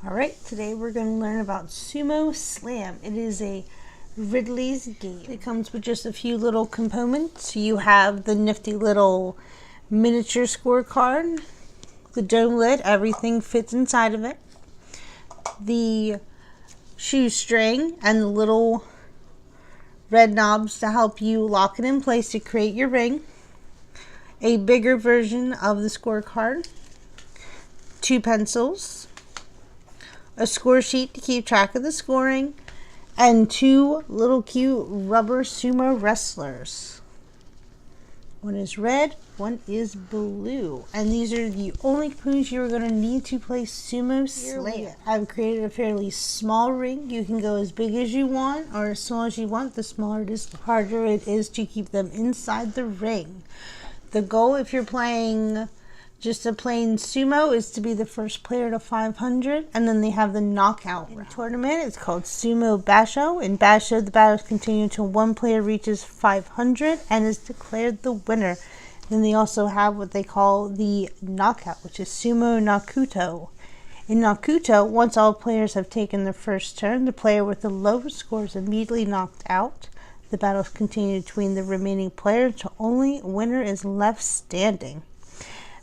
Alright, today we're going to learn about Sumo Slam. It is a Ridley's game. It comes with just a few little components. You have the nifty little miniature scorecard, the dome lid, everything fits inside of it, the shoestring, and the little red knobs to help you lock it in place to create your ring, a bigger version of the scorecard, 2 pencils, a score sheet to keep track of the scoring, and 2 little cute rubber sumo wrestlers. One is red, one is blue. And these are the only components you're going to need to play Sumo Slam. I've created a fairly small ring. You can go as big as you want or as small as you want. The smaller it is, the harder it is to keep them inside the ring. The goal, if you're playing just a plain sumo, is to be the first player to 500, and then they have the knockout tournament. It's called Sumo Basho. In Basho, the battles continue until one player reaches 500 and is declared the winner. Then they also have what they call the knockout, which is Sumo Nakuto. In Nakuto, once all players have taken their first turn, the player with the lowest score is immediately knocked out. The battles continue between the remaining players until only winner is left standing.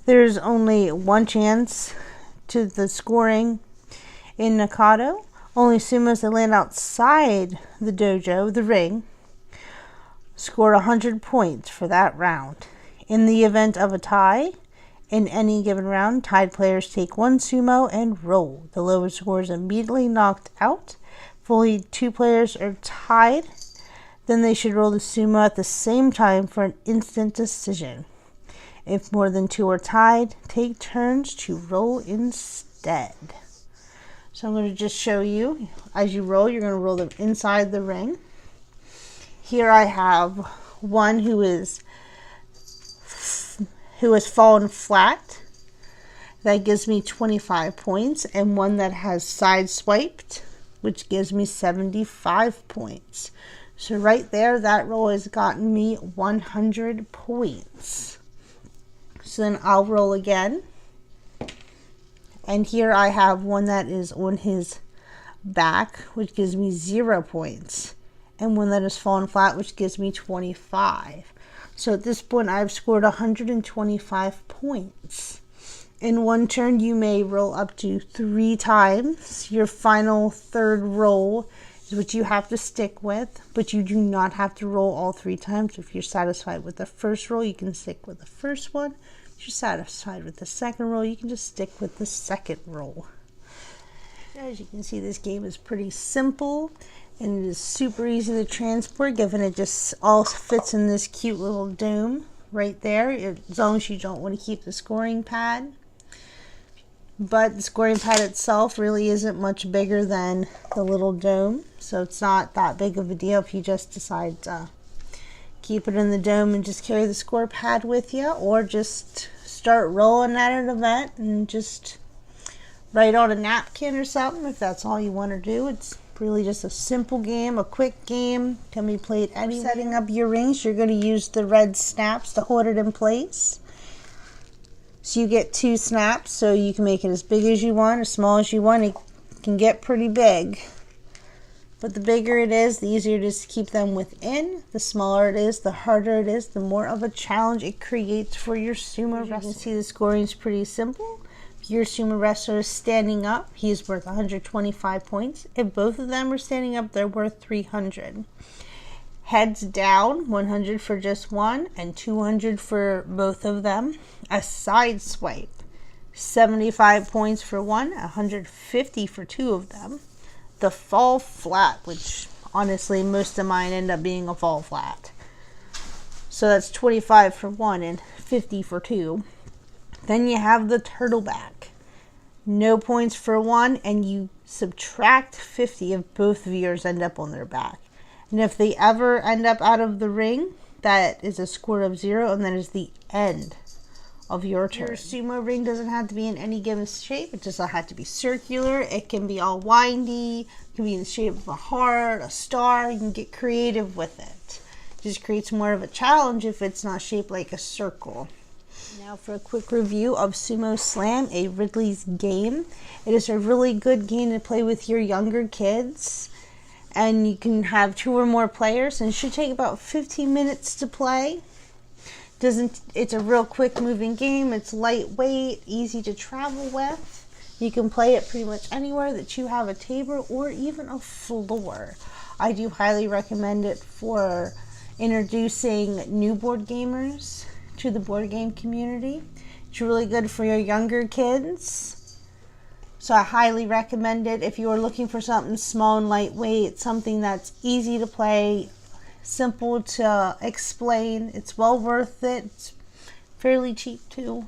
There's only one chance to the scoring in Nakado. Only sumos that land outside the dojo, the ring, score 100 points for that round. In the event of a tie, in any given round, tied players take 1 sumo and roll. The lowest score is immediately knocked out. If only 2 players are tied, then they should roll the sumo at the same time for an instant decision. If more than 2 are tied, take turns to roll instead. So I'm going to just show you, as you roll, you're going to roll them inside the ring. Here I have one who has fallen flat. That gives me 25 points, and one that has side swiped, which gives me 75 points. So right there, that roll has gotten me 100 points. So then I'll roll again. And here I have one that is on his back, which gives me 0 points. And one that has fallen flat, which gives me 25. So at this point, I've scored 125 points. In one turn, you may roll up to 3 times. Your final third roll is what you have to stick with, but you do not have to roll all 3 times. If you're satisfied with the first roll, you can stick with the first one. If you're satisfied with the second roll, you can just stick with the second roll. As you can see, this game is pretty simple, and it is super easy to transport, given it just all fits in this cute little dome right there, as long as you don't want to keep the scoring pad. But the scoring pad itself really isn't much bigger than the little dome, so it's not that big of a deal if you just decide to keep it in the dome and just carry the score pad with you, or just start rolling at an event and just write on a napkin or something if that's all you want to do. It's really just a simple game, a quick game, can be played anywhere. Setting up your rings, you're going to use the red snaps to hold it in place. So you get 2 snaps, so you can make it as big as you want, as small as you want. It can get pretty big. But the bigger it is, the easier it is to keep them within. The smaller it is, the harder it is, the more of a challenge it creates for your sumo wrestler. You can see the scoring is pretty simple. If your sumo wrestler is standing up, he is worth 125 points. If both of them are standing up, they're worth 300. Heads down, 100 for just one, and 200 for both of them. A side swipe, 75 points for one, 150 for 2 of them. The fall flat, which honestly most of mine end up being a fall flat. So that's 25 for 1 and 50 for 2. Then you have the turtleback. No points for 1, and you subtract 50 if both of yours end up on their back. And if they ever end up out of the ring, that is a score of 0, and that is the end of your turn. Your sumo ring doesn't have to be in any given shape. It doesn't have to be circular. It can be all windy. It can be in the shape of a heart, a star. You can get creative with it. It just creates more of a challenge if it's not shaped like a circle. Now for a quick review of Sumo Slam, a Ridley's game. It is a really good game to play with your younger kids, and you can have 2 or more players, and it should take about 15 minutes to play. It's a real quick moving game. It's lightweight, easy to travel with. You can play it pretty much anywhere that you have a table or even a floor. I do highly recommend it for introducing new board gamers to the board game community. It's really good for your younger kids. So I highly recommend it if you are looking for something small and lightweight, something that's easy to play, simple to explain. It's well worth it. It's fairly cheap too.